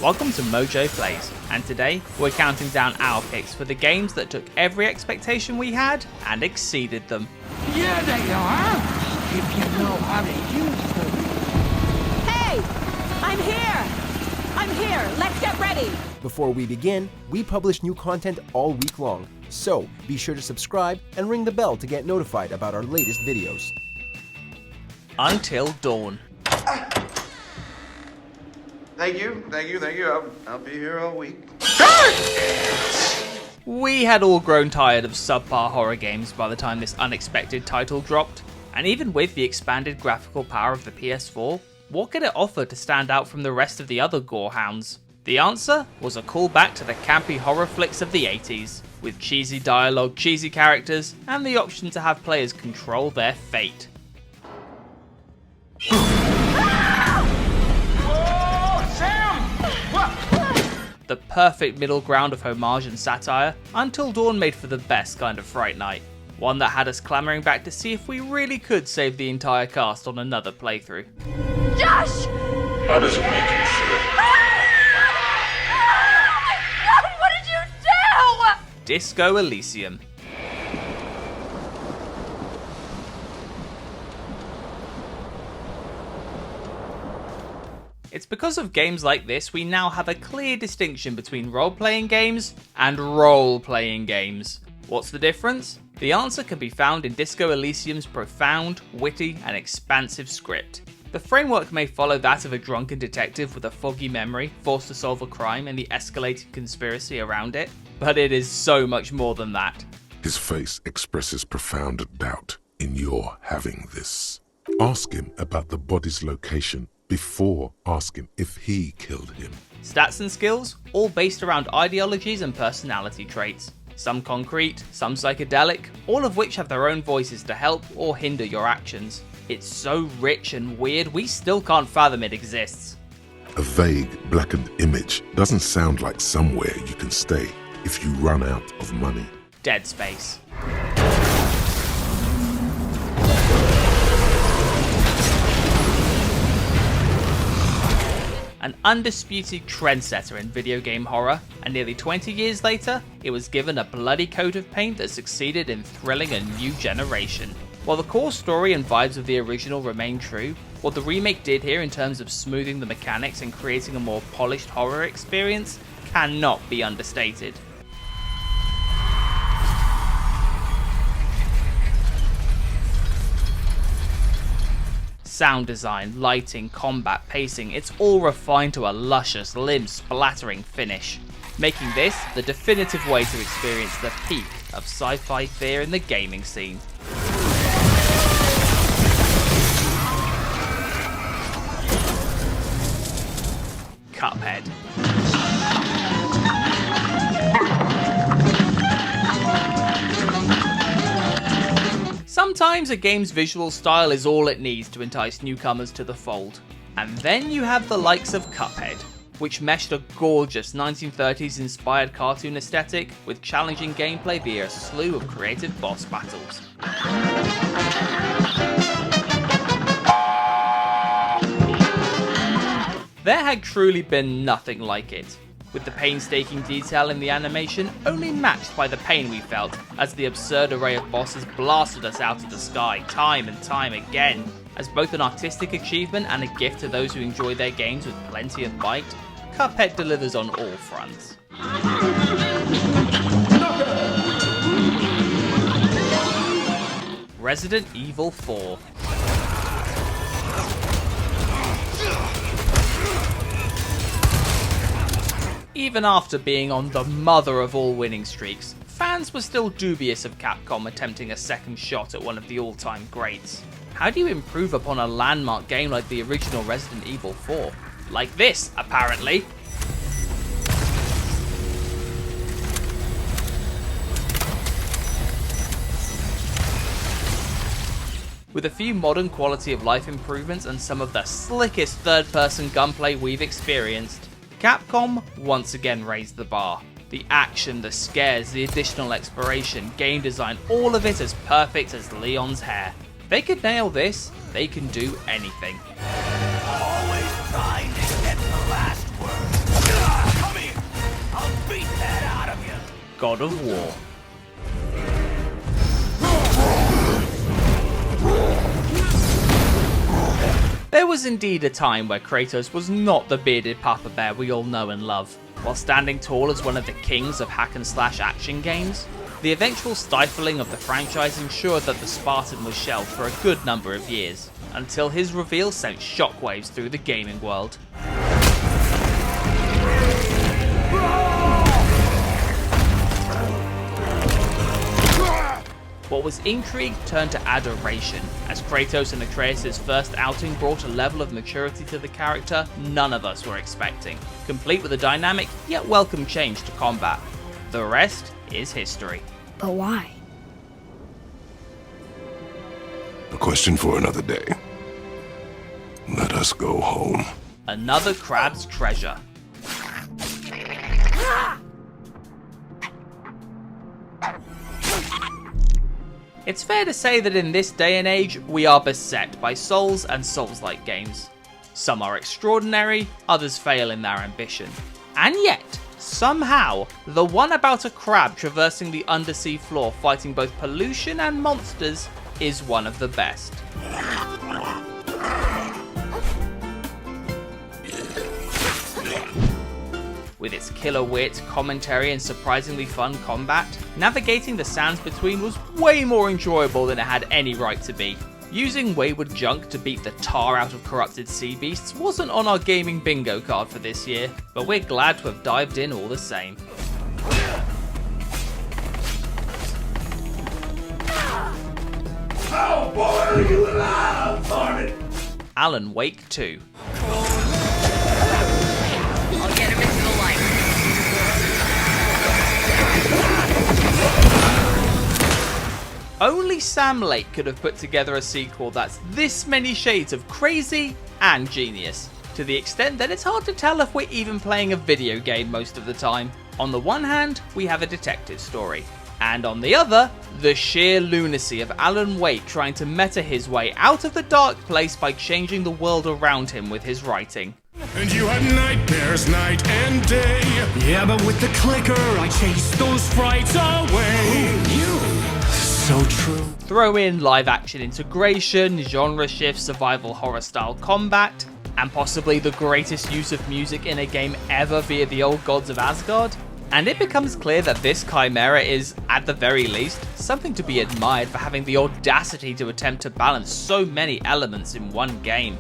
Welcome to MojoPlays, and today we're counting down our picks for the games that took every expectation we had and exceeded them. Yeah, they are, if you know how to use them. Hey! I'm here! I'm here! Let's get ready! Before we begin, we publish new content all week long, so be sure to subscribe and ring the bell to get notified about our latest videos. Until Dawn. Thank you. I'll be here all week. We had all grown tired of subpar horror games by the time this unexpected title dropped, and even with the expanded graphical power of the PS4, what could it offer to stand out from the rest of the other gorehounds? The answer was a callback to the campy horror flicks of the 80s, with cheesy dialogue, cheesy characters, and the option to have players control their fate. The perfect middle ground of homage and satire, Until Dawn made for the best kind of Fright Night. One that had us clamouring back to see if we really could save the entire cast on another playthrough. Josh! How does it make you feel? Oh my god, what did you do? Disco Elysium. It's because of games like this we now have a clear distinction between role-playing games and role-playing games. What's the difference? The answer can be found in Disco Elysium's profound, witty, and expansive script. The framework may follow that of a drunken detective with a foggy memory, forced to solve a crime and the escalating conspiracy around it, but it is so much more than that. His face expresses profound doubt in your having this. Ask him about the body's location before asking if he killed him. Stats and skills, all based around ideologies and personality traits. Some concrete, some psychedelic, all of which have their own voices to help or hinder your actions. It's so rich and weird we still can't fathom it exists. A vague, blackened image doesn't sound like somewhere you can stay if you run out of money. Dead Space. An undisputed trendsetter in video game horror, and nearly 20 years later, it was given a bloody coat of paint that succeeded in thrilling a new generation. While the core story and vibes of the original remain true, what the remake did here in terms of smoothing the mechanics and creating a more polished horror experience cannot be understated. Sound design, lighting, combat, pacing, it's all refined to a luscious, limb-splattering finish, making this the definitive way to experience the peak of sci-fi fear in the gaming scene. Cuphead. Sometimes a game's visual style is all it needs to entice newcomers to the fold. And then you have the likes of Cuphead, which meshed a gorgeous 1930s inspired cartoon aesthetic with challenging gameplay via a slew of creative boss battles. There had truly been nothing like it, with the painstaking detail in the animation only matched by the pain we felt as the absurd array of bosses blasted us out of the sky time and time again. As both an artistic achievement and a gift to those who enjoy their games with plenty of bite, Cuphead delivers on all fronts. Resident Evil 4. Even after being on the mother of all winning streaks, fans were still dubious of Capcom attempting a second shot at one of the all-time greats. How do you improve upon a landmark game like the original Resident Evil 4? Like this, apparently. With a few modern quality of life improvements and some of the slickest third-person gunplay we've experienced, Capcom once again raised the bar. The action, the scares, the additional exploration, game design, all of it as perfect as Leon's hair. They could nail this, they can do anything. Always trying to get the last word. God of War. There was indeed a time where Kratos was not the bearded Papa Bear we all know and love. While standing tall as one of the kings of hack-and-slash action games, the eventual stifling of the franchise ensured that the Spartan was shelved for a good number of years, until his reveal sent shockwaves through the gaming world. What was intrigue turned to adoration, as Kratos and Atreus' first outing brought a level of maturity to the character none of us were expecting, complete with a dynamic yet welcome change to combat. The rest is history. But why? A question for another day. Let us go home. Another crab's treasure. It's fair to say that in this day and age, we are beset by Souls and Souls-like games. Some are extraordinary, others fail in their ambition. And yet, somehow, the one about a crab traversing the undersea floor fighting both pollution and monsters is one of the best. With its killer wit, commentary and surprisingly fun combat, navigating the sands between was way more enjoyable than it had any right to be. Using wayward junk to beat the tar out of corrupted sea beasts wasn't on our gaming bingo card for this year, but we're glad to have dived in all the same. How boy are you alive, Martin? Alan Wake 2. I'll get him into the light. Only Sam Lake could have put together a sequel that's this many shades of crazy and genius, to the extent that it's hard to tell if we're even playing a video game most of the time. On the one hand, we have a detective story, and on the other, the sheer lunacy of Alan Wake trying to meta his way out of the dark place by changing the world around him with his writing. And you had nightmares night and day. Yeah, but with the clicker, I chased those frights away. You? So true. Throw in live action integration, genre shift, survival horror style combat, and possibly the greatest use of music in a game ever via the old gods of Asgard, and it becomes clear that this chimera is, at the very least, something to be admired for having the audacity to attempt to balance so many elements in one game.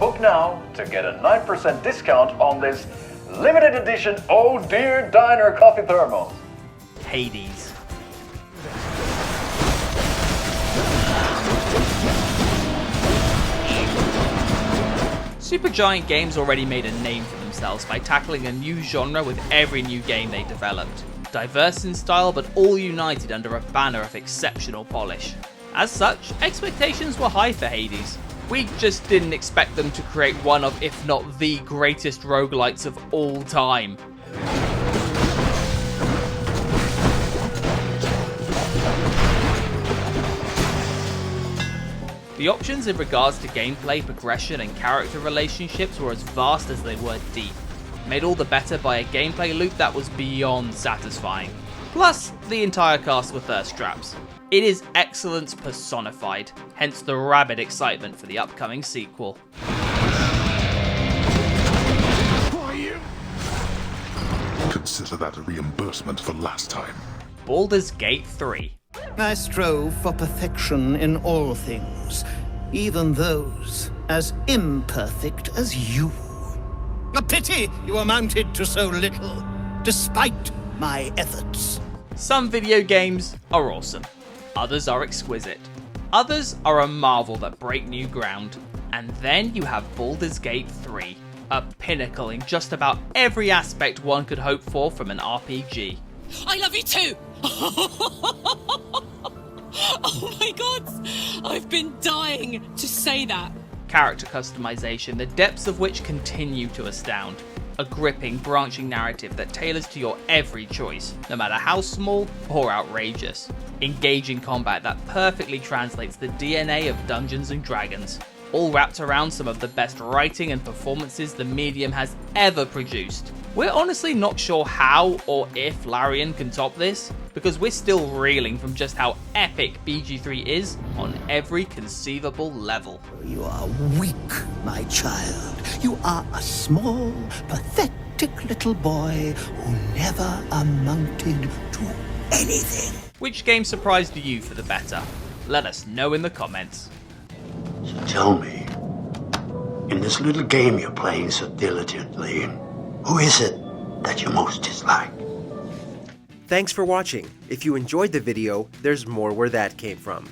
Book now to get a 9% discount on this limited edition Oh Dear Diner coffee thermos. Hades. Supergiant Games already made a name for themselves by tackling a new genre with every new game they developed. Diverse in style, but all united under a banner of exceptional polish. As such, expectations were high for Hades. We just didn't expect them to create one of, if not the greatest roguelites of all time. The options in regards to gameplay, progression and character relationships were as vast as they were deep, made all the better by a gameplay loop that was beyond satisfying. Plus, the entire cast were thirst traps. It is excellence personified, hence the rabid excitement for the upcoming sequel. Consider that a reimbursement for last time. Boulders Gate 3. I strove for perfection in all things, even those as imperfect as you. A pity you amounted to so little, despite my efforts. Some video games are awesome. Others are exquisite. Others are a marvel that break new ground. And then you have Boulders Gate 3, a pinnacle in just about every aspect one could hope for from an RPG. I love you too! Oh my god! I've been dying to say that. Character customization, the depths of which continue to astound. A gripping, branching narrative that tailors to your every choice, no matter how small or outrageous. Engaging combat that perfectly translates the DNA of Dungeons & Dragons. all wrapped around some of the best writing and performances the medium has ever produced. We're honestly not sure how or if Larian can top this, because we're still reeling from just how epic BG3 is on every conceivable level. You are weak, my child. You are a small, pathetic little boy who never amounted to anything. Which game surprised you for the better? Let us know in the comments. So tell me, in this little game you're playing so diligently, who is it that you most dislike? Thanks for watching. If you enjoyed the video, there's more where that came from.